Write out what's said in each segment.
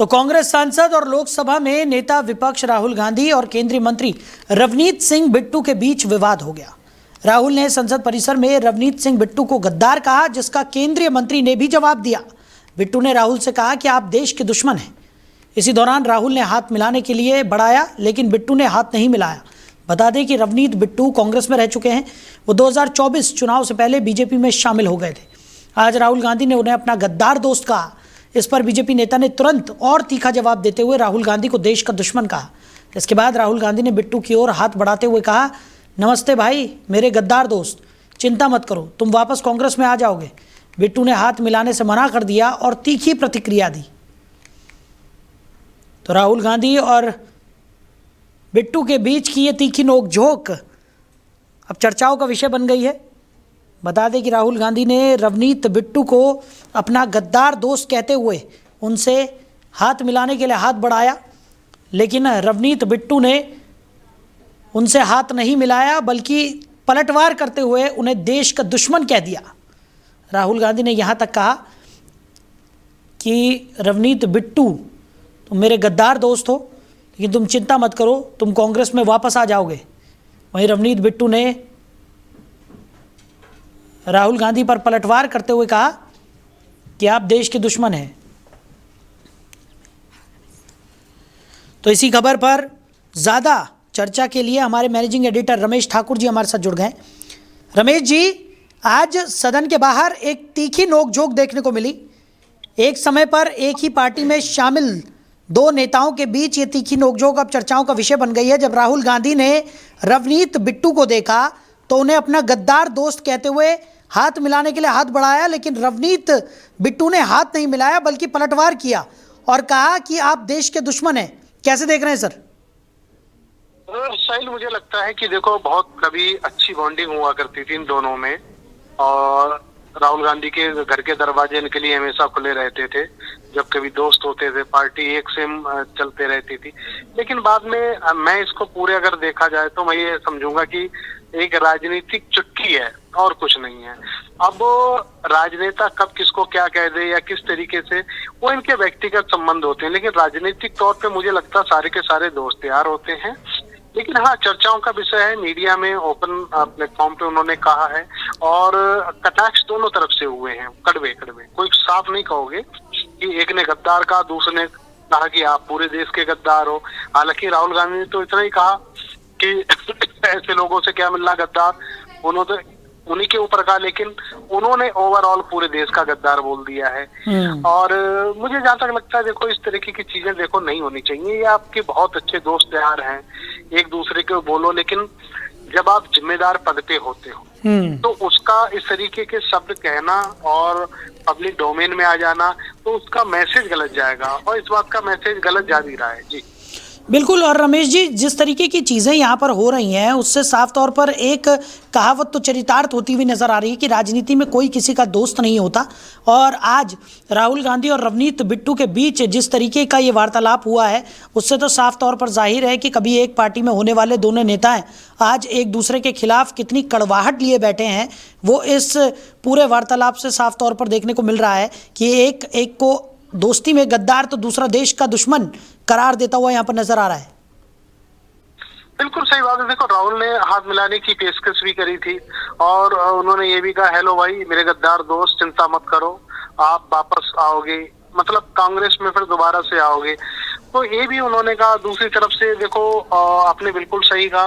तो कांग्रेस सांसद और लोकसभा में नेता विपक्ष राहुल गांधी और केंद्रीय मंत्री रवनीत सिंह बिट्टू के बीच विवाद हो गया। राहुल ने संसद परिसर में रवनीत सिंह बिट्टू को गद्दार कहा, जिसका केंद्रीय मंत्री ने भी जवाब दिया। बिट्टू ने राहुल से कहा कि आप देश के दुश्मन हैं। इसी दौरान राहुल ने हाथ मिलाने के लिए बढ़ाया, लेकिन बिट्टू ने हाथ नहीं मिलाया। बता दें कि रवनीत बिट्टू कांग्रेस में रह चुके हैं। वो 2024 चुनाव से पहले बीजेपी में शामिल हो गए थे। आज राहुल गांधी ने उन्हें अपना गद्दार दोस्त कहा। इस पर बीजेपी नेता ने तुरंत और तीखा जवाब देते हुए राहुल गांधी को देश का दुश्मन कहा। इसके बाद राहुल गांधी ने बिट्टू की ओर हाथ बढ़ाते हुए कहा, नमस्ते भाई, मेरे गद्दार दोस्त, चिंता मत करो, तुम वापस कांग्रेस में आ जाओगे। बिट्टू ने हाथ मिलाने से मना कर दिया और तीखी प्रतिक्रिया दी। तो राहुल गांधी और बिट्टू के बीच की ये तीखी नोकझोंक अब चर्चाओं का विषय बन गई है। बता दें कि राहुल गांधी ने रवनीत बिट्टू को अपना गद्दार दोस्त कहते हुए उनसे हाथ मिलाने के लिए हाथ बढ़ाया, लेकिन रवनीत बिट्टू ने उनसे हाथ नहीं मिलाया, बल्कि पलटवार करते हुए उन्हें देश का दुश्मन कह दिया। राहुल गांधी ने यहाँ तक कहा कि रवनीत बिट्टू, तुम मेरे गद्दार दोस्त हो, लेकिन तुम चिंता मत करो, तुम कांग्रेस में वापस आ जाओगे। वहीं रवनीत बिट्टू ने राहुल गांधी पर पलटवार करते हुए कहा कि आप देश के दुश्मन हैं। तो इसी खबर पर ज़्यादा चर्चा के लिए हमारे मैनेजिंग एडिटर रमेश ठाकुर जी हमारे साथ जुड़ गए। रमेश जी, आज सदन के बाहर एक तीखी नोकझोंक देखने को मिली। एक समय पर एक ही पार्टी में शामिल दो नेताओं के बीच ये तीखी नोकझोंक अब चर्चाओं का विषय बन गई है। जब राहुल गांधी ने रवनीत बिट्टू को देखा तो उन्हें अपना गद्दार दोस्त कहते हुए हाथ मिलाने के लिए हाथ बढ़ाया, लेकिन रवनीत बिट्टू ने हाथ नहीं मिलाया, बल्कि पलटवार किया और कहा कि आप देश के दुश्मन हैं। कैसे देख रहे हैं सर? साहिल, मुझे लगता है कि देखो, बहुत कभी अच्छी बॉन्डिंग हुआ करती थी इन दोनों में, और राहुल गांधी के घर के दरवाजे इनके लिए हमेशा खुले रहते थे। जब कभी दोस्त होते थे, पार्टी एक सेम चलते रहती थी। लेकिन बाद में मैं इसको पूरे अगर देखा जाए तो मैं ये समझूंगा कि एक राजनीतिक चुटकी है और कुछ नहीं है। अब राजनेता कब किसको क्या कह दे या किस तरीके से, वो इनके व्यक्तिगत संबंध होते हैं, लेकिन राजनीतिक तौर पे मुझे लगता है सारे के सारे दोस्त यार होते हैं। लेकिन हाँ, चर्चाओं का विषय है, मीडिया में ओपन प्लेटफॉर्म पे उन्होंने कहा है, और कटाक्ष दोनों तरफ से हुए हैं, कड़वे कड़वे। कोई साफ नहीं कहोगे कि एक ने गद्दार कहा, दूसरे ने कहा कि आप पूरे देश के गद्दार हो। हालांकि राहुल गांधी ने तो इतना ही कहा कि ऐसे लोगों से क्या मिलना गद्दार, उन्होंने उन्हीं के ऊपर कहा, लेकिन उन्होंने ओवरऑल पूरे देश का गद्दार बोल दिया है। और मुझे जहां तक लगता है, देखो, इस तरीके की चीजें देखो नहीं होनी चाहिए। ये आपके बहुत अच्छे दोस्त यार हैं, एक दूसरे को बोलो, लेकिन जब आप जिम्मेदार पद पे होते हो तो उसका इस तरीके के शब्द कहना और पब्लिक डोमेन में आ जाना, तो उसका मैसेज गलत जाएगा, और इस बात का मैसेज गलत जा भी रहा है। जी बिल्कुल। और रमेश जी, जिस तरीके की चीज़ें यहाँ पर हो रही हैं, उससे साफ तौर पर एक कहावत तो चरितार्थ होती हुई नजर आ रही है कि राजनीति में कोई किसी का दोस्त नहीं होता। और आज राहुल गांधी और रवनीत बिट्टू के बीच जिस तरीके का ये वार्तालाप हुआ है, उससे तो साफ तौर पर जाहिर है कि कभी एक पार्टी में होने वाले दोनों नेता हैं, आज एक दूसरे के खिलाफ कितनी कड़वाहट लिए बैठे हैं, वो इस पूरे वार्तालाप से साफ तौर पर देखने को मिल रहा है कि एक को दोस्ती में गद्दार तो दूसरा देश का दुश्मन करार देता हुआ यहाँ पर नजर आ रहा है। बिल्कुल सही बात है। देखो, राहुल ने हाथ मिलाने की पेशकश भी करी थी, और उन्होंने ये भी कहा, हेलो भाई मेरे गद्दार दोस्त, चिंता मत करो, आप वापस आओगे, मतलब कांग्रेस में फिर दोबारा से आओगे। तो ये भी उन्होंने कहा। दूसरी तरफ से देखो, आपने बिल्कुल सही कहा,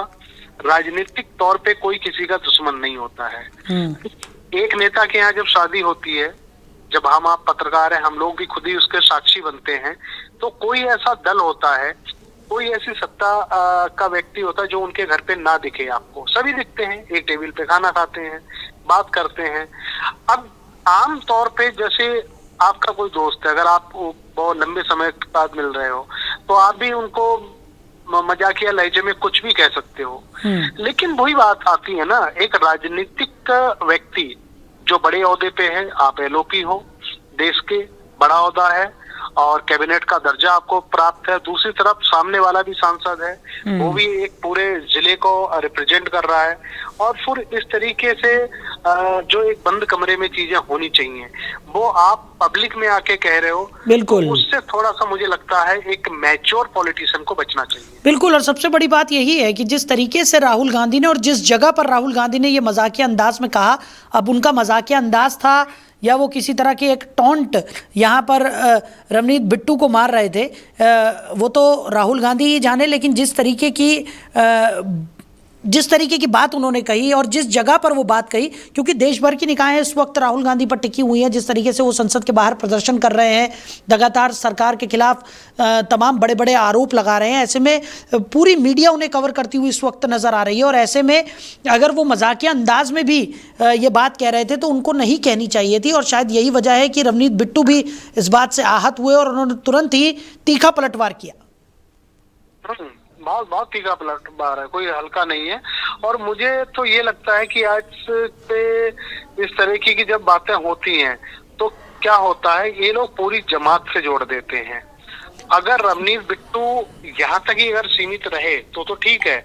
राजनीतिक तौर पे कोई किसी का दुश्मन नहीं होता है। एक नेता के यहाँ जब शादी होती है, जब हम आप पत्रकार हैं, हम लोग भी खुद ही उसके साक्षी बनते हैं, तो कोई ऐसा दल होता है, कोई ऐसी सत्ता का व्यक्ति होता है जो उनके घर पे ना दिखे आपको। सभी दिखते हैं, एक टेबल पे खाना खाते हैं, बात करते हैं। अब आम तौर पे जैसे आपका कोई दोस्त है, अगर आप बहुत लंबे समय के बाद मिल रहे हो, तो आप भी उनको मजाकिया लहजे में कुछ भी कह सकते हो। लेकिन वही बात आती है ना, एक राजनीतिक व्यक्ति जो बड़े ओहदे पे है, आप एलओपी हो, देश के बड़ा ओहदा है, और कैबिनेट का दर्जा आपको प्राप्त है। दूसरी तरफ सामने वाला भी सांसद है, वो भी एक पूरे जिले को रिप्रेजेंट कर रहा है। और फिर इस तरीके से जो एक बंद कमरे में चीजें होनी चाहिए वो आप पब्लिक में आके कह रहे हो, बिल्कुल। तो उससे थोड़ा सा मुझे लगता है एक मैच्योर पॉलिटिशियन को बचना चाहिए। बिल्कुल, और सबसे बड़ी बात यही है कि जिस तरीके से राहुल गांधी ने और जिस जगह पर राहुल गांधी ने ये मजाकिया अंदाज में कहा, अब उनका मजाकिया अंदाज था या वो किसी तरह की एक टॉन्ट यहाँ पर रवनीत बिट्टू को मार रहे थे, वो तो राहुल गांधी ही जाने। लेकिन जिस तरीके की बात उन्होंने कही और जिस जगह पर वो बात कही, क्योंकि देश भर की निगाहें इस वक्त राहुल गांधी पर टिकी हुई हैं, जिस तरीके से वो संसद के बाहर प्रदर्शन कर रहे हैं, लगातार सरकार के खिलाफ तमाम बड़े बड़े आरोप लगा रहे हैं, ऐसे में पूरी मीडिया उन्हें कवर करती हुई इस वक्त नजर आ रही है। और ऐसे में अगर वो मजाकिया अंदाज में भी ये बात कह रहे थे तो उनको नहीं कहनी चाहिए थी। और शायद यही वजह है कि रवनीत बिट्टू भी इस बात से आहत हुए और उन्होंने तुरंत ही तीखा पलटवार किया। बहुत तीखा पलटवार है, कोई हल्का नहीं है। और मुझे तो ये लगता है कि आज से इस तरह की जब बातें होती हैं तो क्या होता है, ये लोग पूरी जमात से जोड़ देते हैं। अगर रवनीत बिट्टू यहाँ तक ही अगर सीमित रहे तो ठीक है,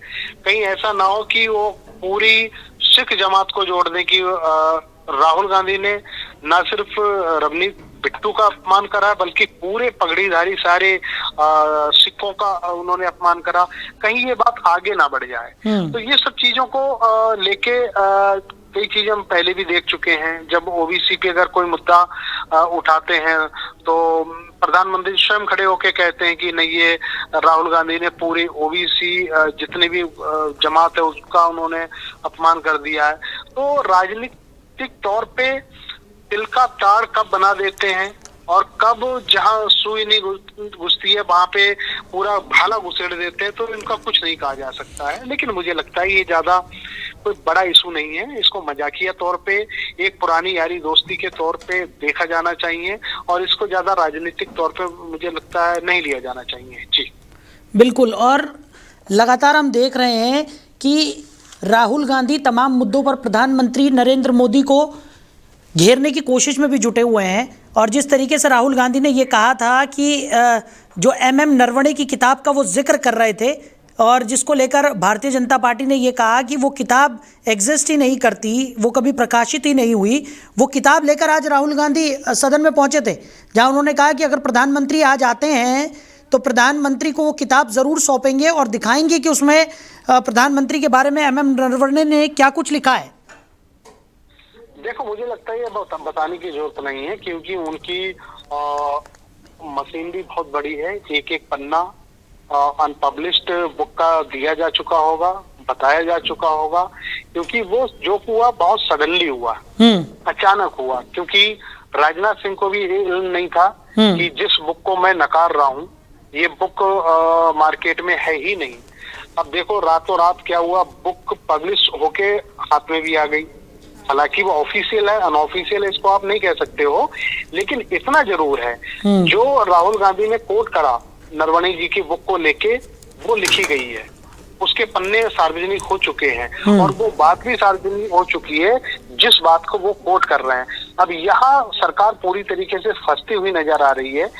कहीं ऐसा ना हो कि वो पूरी सिख जमात को जोड़ दे कि राहुल गांधी ने न सिर्फ रवनीत बिट्टू का अपमान करा बल्कि पूरे पगड़ीधारी सारे सिखों का उन्होंने अपमान करा, कहीं ये बात आगे ना बढ़ जाए। तो ये सब चीजों को लेके कई चीजें हम पहले भी देख चुके हैं। जब ओबीसी पे अगर कोई मुद्दा उठाते हैं तो प्रधानमंत्री स्वयं खड़े होके कहते हैं कि नहीं, ये राहुल गांधी ने पूरी ओबीसी जितने भी जमात है उसका उन्होंने अपमान कर दिया है। तो राजनीतिक तौर पे तिल का ताड़ कब बना देते हैं और कब जहां सुई नहीं घुसती है वहां पे पूरा भाला घुसेड़ देते हैं, तो इनका कुछ नहीं कहा जा सकता है। लेकिन मुझे लगता है ये ज्यादा कोई बड़ा इशू नहीं है, इसको मजाकिया तौर पे एक पुरानी यारी दोस्ती के तौर पे देखा जाना चाहिए और इसको ज्यादा राजनीतिक तौर पे मुझे लगता है नहीं लिया जाना चाहिए। जी बिल्कुल। और लगातार हम देख रहे हैं कि राहुल गांधी तमाम मुद्दों पर प्रधानमंत्री नरेंद्र मोदी को घेरने की कोशिश में भी जुटे हुए हैं। और जिस तरीके से राहुल गांधी ने ये कहा था कि जो MM नरवणे की किताब का वो जिक्र कर रहे थे और जिसको लेकर भारतीय जनता पार्टी ने ये कहा कि वो किताब एग्जिस्ट ही नहीं करती, वो कभी प्रकाशित ही नहीं हुई, वो किताब लेकर आज राहुल गांधी सदन में पहुंचे थे, जहां उन्होंने कहा कि अगर प्रधानमंत्री आज आते हैं तो प्रधानमंत्री को वो किताब ज़रूर सौंपेंगे और दिखाएंगे कि उसमें प्रधानमंत्री के बारे में MM नरवणे ने क्या कुछ लिखा है। देखो, मुझे लगता है ये बताने की जरूरत नहीं है क्योंकि उनकी मशीनरी बहुत बड़ी है। एक एक पन्ना अनपब्लिश्ड बुक का दिया जा चुका होगा, बताया जा चुका होगा, क्योंकि वो जो हुआ बहुत सडनली हुआ, अचानक हुआ। क्योंकि राजनाथ सिंह को भी इल्म नहीं था कि जिस बुक को मैं नकार रहा हूँ ये बुक मार्केट में है ही नहीं। अब देखो रातों रात क्या हुआ, बुक पब्लिश होके हाथ में भी आ गई। हालांकि वो ऑफिशियल है, अनऑफिशियल है इसको आप नहीं कह सकते हो, लेकिन इतना जरूर है जो राहुल गांधी ने कोट करा नरवणे जी की बुक को लेके वो लिखी गई है, उसके पन्ने सार्वजनिक हो चुके हैं और वो बात भी सार्वजनिक हो चुकी है जिस बात को वो कोट कर रहे हैं। अब यहाँ सरकार पूरी तरीके से फंसती हुई नजर आ रही है